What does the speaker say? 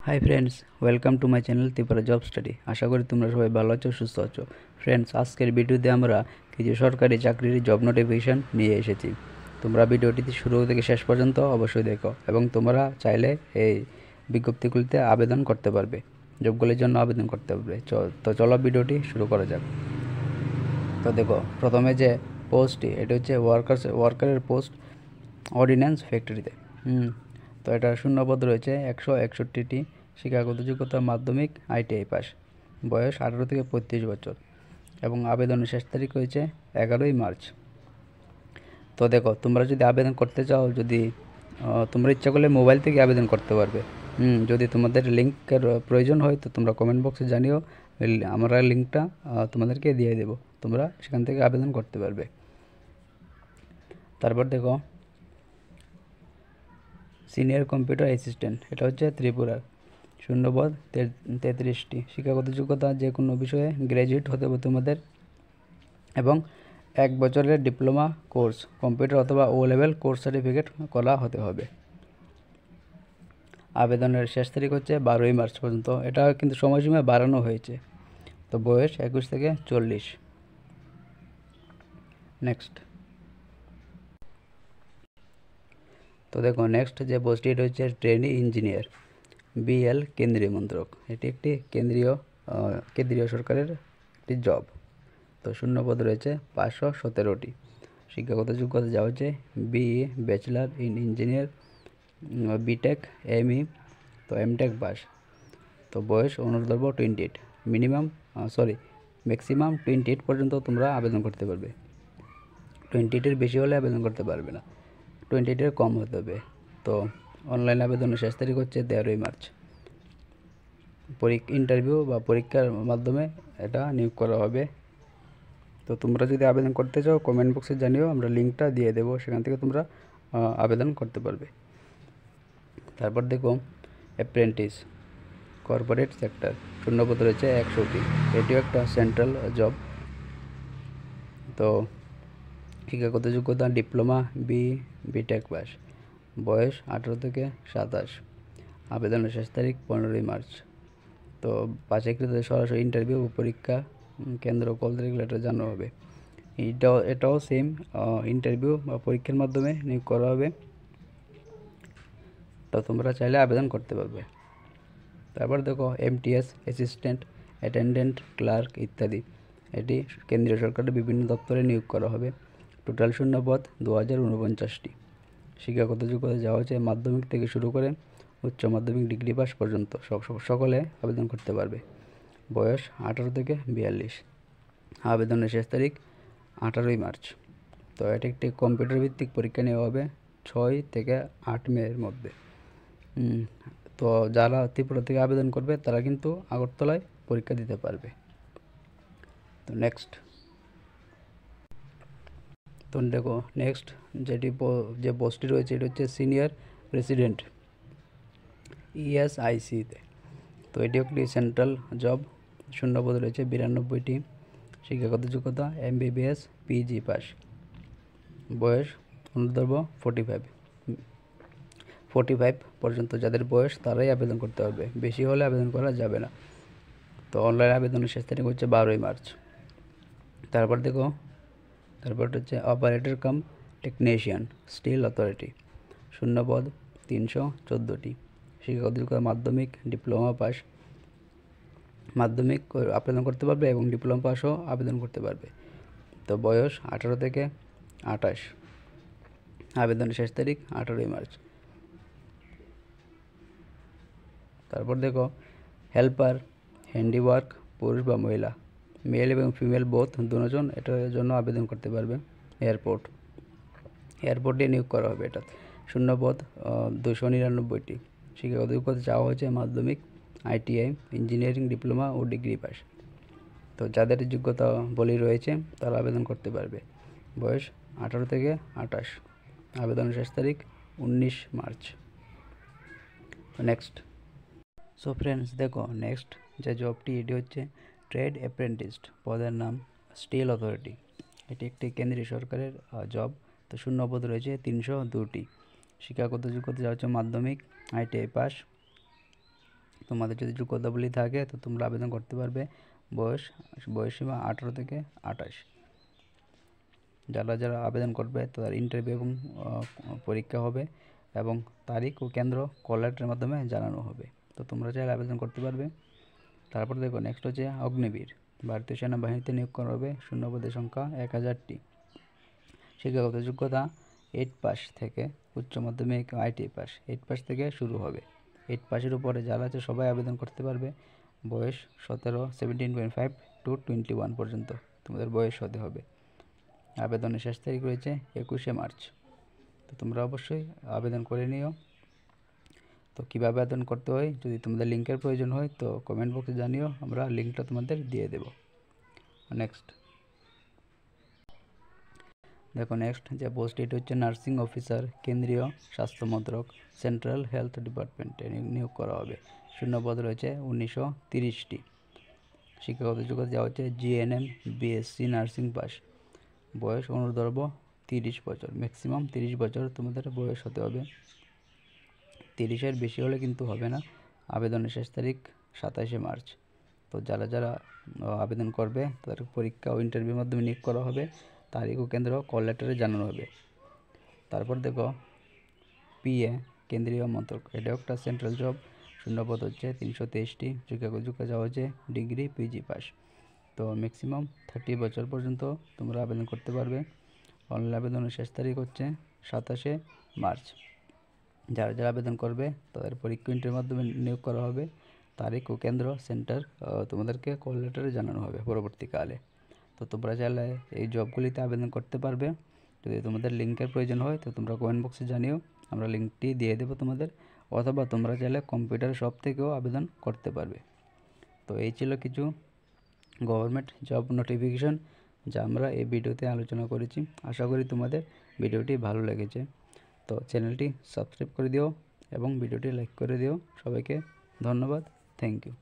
High friends, welcome to my channel Tripura job study. আশা করি তোমরা সবাই ভালো আছো, সুস্থ আছো। ফ্রেন্ডস, আজকের ভিডিওতে আমরা কিছু সরকারি চাকরির জব নোটিফিকেশান নিয়ে এসেছি। তোমরা ভিডিওটি শুরু থেকে শেষ পর্যন্ত অবশ্যই দেখো এবং তোমরা চাইলে এই বিজ্ঞপ্তিগুলিতে আবেদন করতে পারবে, জবগুলির জন্য আবেদন করতে পারবে। তো চলো ভিডিওটি শুরু করা যাক। তো দেখো, প্রথমে যে পোস্টটি, এটা হচ্ছে ওয়ার্কারের পোস্ট অর্ডিন্যান্স ফ্যাক্টরিতে। তো এটা শূন্যপদ রয়েছে 161টি। শিক্ষাগত যোগ্যতা মাধ্যমিক, ITI পাস, বয়স 18 থেকে 35 বছর এবং আবেদনের শেষ তারিখ হয়েছে 11ই মার্চ। তো দেখো, তোমরা যদি আবেদন করতে চাও, যদি তোমরা ইচ্ছা করলে মোবাইল থেকে আবেদন করতে পারবে। যদি তোমাদের লিঙ্কের প্রয়োজন হয় তো তোমরা কমেন্ট বক্সে জানিও, আমরা লিঙ্কটা তোমাদেরকে দিয়ে দেবো, তোমরা সেখান থেকে আবেদন করতে পারবে। তারপর দেখো, সিনিয়র কম্পিউটার অ্যাসিস্ট্যান্ট, এটা হচ্ছে ত্রিপুরার, শূন্যপদ 33টি। শিক্ষাগত যোগ্যতা যে কোনো বিষয়ে গ্র্যাজুয়েট হতে হবে তোমাদের এবং 1 বছরের ডিপ্লোমা কোর্স কম্পিউটার অথবা ও লেভেল কোর্স সার্টিফিকেট করা হতে হবে। আবেদনের শেষ তারিখ হচ্ছে 12ই মার্চ পর্যন্ত। এটা কিন্তু সময়সীমা বাড়ানো হয়েছে। তো বয়স 21 থেকে 40। নেক্সট। তো দেখো, নেক্সট যে পোস্টটি, এটা হচ্ছে ট্রেনি ইঞ্জিনিয়ার, BL কেন্দ্রীয় মন্ত্রক। এটি একটি কেন্দ্রীয় সরকারের একটি জব। তো শূন্যপদ রয়েছে 517টি। শিক্ষাগত যোগ্যতা যা হচ্ছে BE bachelor in engineer, BTech, ME, তো MTech পাস। তো বয়স অনূর্ধ্ব 28, ম্যাক্সিমাম 28 পর্যন্ত তোমরা আবেদন করতে পারবে। 28-এর বেশি হলে আবেদন করতে পারবে না, 28-এর কম হতে হবে। তো অনলাইন আবেদনের শেষ তারিখ হচ্ছে 13ই মার্চ। ইন্টারভিউ বা পরীক্ষার মাধ্যমে এটা নিয়োগ করা হবে। তো তোমরা যদি আবেদন করতে চাও কমেন্ট বক্সে জানিও, আমরা লিঙ্কটা দিয়ে দেবো, সেখান থেকে তোমরা আবেদন করতে পারবে। তারপর দেখো, অ্যাপ্রেন্টিস কর্পোরেট সেক্টর, শূন্যপদ রয়েছে 100টি। এটিও একটা সেন্ট্রাল জব। তো শিক্ষাগত যোগ্যতা ডিপ্লোমা, BTech পাস, বয়স 18 থেকে 27। আবেদনের শেষ তারিখ 15ই মার্চ। তো বাছাইকৃতদের সরাসরি ইন্টারভিউ ও পরীক্ষা কেন্দ্র কল তারিখ এটা জানানো হবে। এটাও সেম, ইন্টারভিউ বা পরীক্ষার মাধ্যমে নিয়োগ করা হবে। তো তোমরা চাইলে আবেদন করতে পারবে। তারপর দেখো, MTS অ্যাসিস্ট্যান্ট, অ্যাটেন্ডেন্ট, ক্লার্ক ইত্যাদি। এটি কেন্দ্রীয় সরকারের বিভিন্ন দপ্তরে নিয়োগ করা হবে। টোটাল শূন্যপদ 2049টি। শিক্ষাগত যোগ্যতা যাওয়া হচ্ছে মাধ্যমিক থেকে শুরু করে উচ্চ মাধ্যমিক ডিগ্রি পাস পর্যন্ত সকলে আবেদন করতে পারবে। বয়স 18 থেকে 42। আবেদনের শেষ তারিখ 18ই মার্চ। তো এটি একটি কম্পিউটার ভিত্তিক পরীক্ষা নেওয়া হবে 6 থেকে 8 মের মধ্যে। তো যারা ত্রিপুরা থেকে আবেদন করবে তারা কিন্তু আগরতলায় পরীক্ষা দিতে পারবে। তো নেক্সট। তো দেখো, নেক্সট যে পোস্টটি রয়েছে, এটা হচ্ছে সিনিয়র প্রেসিডেন্ট, ESIC-তে। তো এটি একটি সেন্ট্রাল জব। শূন্যপদ রয়েছে 92টি। শিক্ষাগত যোগ্যতা MBBS PG পাস, বয়স অনূর্ধ্ব 45 পর্যন্ত যাদের বয়স তারাই আবেদন করতে পারবে, বেশি হলে আবেদন করা যাবে না। তো অনলাইন আবেদনের শেষ তারিখ হচ্ছে 12ই মার্চ। তারপর হচ্ছে operator cum technician, steel authority, শূন্যপদ 314টি। শিক্ষাগত যোগ্যতা মাধ্যমিক, ডিপ্লোমা পাস, মাধ্যমিক আবেদন করতে পারবে এবং ডিপ্লোমা পাসও আবেদন করতে পারবে। তো বয়স 18 থেকে 28। আবেদনের শেষ তারিখ 18ই মার্চ। তারপর দেখো, হেল্পার হ্যান্ডিওয়ার্ক, পুরুষ বা মহিলা, মেল এবং ফিমেল বোথ, দুজন এটার জন্য আবেদন করতে পারবে। এয়ারপোর্টে নিয়োগ করা হবে এটা। শূন্যপদ 299টি। শিক্ষাগত যোগ্যতা চাওয়া হয়েছে মাধ্যমিক, ITI, ইঞ্জিনিয়ারিং, ডিপ্লোমা ও ডিগ্রি পাস। তো যাদের যোগ্যতা বলি রয়েছে তারা আবেদন করতে পারবে। বয়স 18 থেকে 28। আবেদনের শেষ তারিখ 19 মার্চ। তো নেক্সট। সো ফ্রেন্ডস, দেখো নেক্সট যে জবটি, এটি হচ্ছে ট্রেড অ্যাপ্রেন্টিস্ট, পদের নাম স্টিল অথরিটি। এটি একটি কেন্দ্রীয় সরকারের জব। তো শূন্যপদ রয়েছে 302টি। শিক্ষাগত যোগ্যতা যা হচ্ছে মাধ্যমিক, ITI পাস, তোমাদের যদি যোগ্যতাবলী থাকে তো তোমরা আবেদন করতে পারবে। বয়সসীমা 18 থেকে 28। যারা আবেদন করবে তাদের ইন্টারভিউ এবং পরীক্ষা হবে এবং তারিখ ও কেন্দ্র কল লেটারের মাধ্যমে জানানো হবে। তো তোমরা চাইলে আবেদন করতে পারবে। তারপর দেখো নেক্সট হচ্ছে অগ্নিবীর। ভারতীয় সেনাবাহিনীতে নিয়োগ করা হবে। শূন্যপদের সংখ্যা 1000টি। শিক্ষাগত যোগ্যতা 8 পাস থেকে উচ্চ মাধ্যমিক ITI পাস 8 পাস থেকে শুরু হবে। 8 পাসের উপরে যারা আছে সবাই আবেদন করতে পারবে। বয়স 17.5 to 21 পর্যন্ত তোমাদের বয়স হতে হবে। আবেদনের শেষ তারিখ রয়েছে 21শে মার্চ। তো তোমরা অবশ্যই আবেদন করে নিও। তো কীভাবে আবেদন করতে হয়, যদি তোমাদের লিঙ্কের প্রয়োজন হয় তো কমেন্ট বক্সে জানিও, আমরা লিঙ্কটা তোমাদের দিয়ে দেব। নেক্সট দেখো নেক্সট যে পোস্ট, এটা হচ্ছে নার্সিং অফিসার, কেন্দ্রীয় স্বাস্থ্য মন্ত্রক, সেন্ট্রাল হেলথ ডিপার্টমেন্টে নিয়োগ করা হবে। শূন্যপদ রয়েছে 1930টি। শিক্ষাগত যোগ্যতা দেওয়া হচ্ছে GNM BSc নার্সিং পাস। বয়স অনুর্ধ্ব 30 বছর, ম্যাক্সিমাম 30 বছর তোমাদের বয়স হতে হবে। 30-এর বেশি হলে কিন্তু হবে না। আবেদনের শেষ তারিখ 27শে মার্চ। তো যারা আবেদন করবে তাদের পরীক্ষা ও ইন্টারভিউর মাধ্যমে নিয়োগ করা হবে। তারিখ ও কেন্দ্র কল লেটারে জানানো হবে। তারপর দেখো PA কেন্দ্রীয় মন্ত্রক, এটা একটা সেন্ট্রাল জব। শূন্যপদ হচ্ছে 323টি। শিক্ষাগত যোগ্যতা হচ্ছে ডিগ্রি PG পাস। তো ম্যাক্সিমাম 30 বছর পর্যন্ত তোমরা আবেদন করতে পারবে। অনলাইন আবেদনের শেষ তারিখ হচ্ছে 27শে মার্চ। যারা আবেদন করবে তাদের পরীক্ষা ইন্টারভিউর মাধ্যমে নিয়োগ করা হবে। তারিখ ও কেন্দ্র সেন্টার তোমাদেরকে কল লেটারে জানানো হবে পরবর্তীকালে। তো তোমরা চাইলে এই জবগুলিতে আবেদন করতে পারবে। যদি তোমাদের লিঙ্কের প্রয়োজন হয় তো তোমরা কমেন্ট বক্সে জানিও, আমরা লিঙ্কটি দিয়ে দেবো তোমাদের। অথবা তোমরা চাইলে কম্পিউটার শপ থেকেও আবেদন করতে পারবে। তো এই ছিল কিছু গভর্নমেন্ট জব নোটিফিকেশন যা আমরা এই ভিডিওতে আলোচনা করেছি। আশা করি তোমাদের ভিডিওটি ভালো লেগেছে। তো চ্যানেলটি সাবস্ক্রাইব করে দিও এবং ভিডিওটি লাইক করে দিও। সবাইকে ধন্যবাদ। Thank you.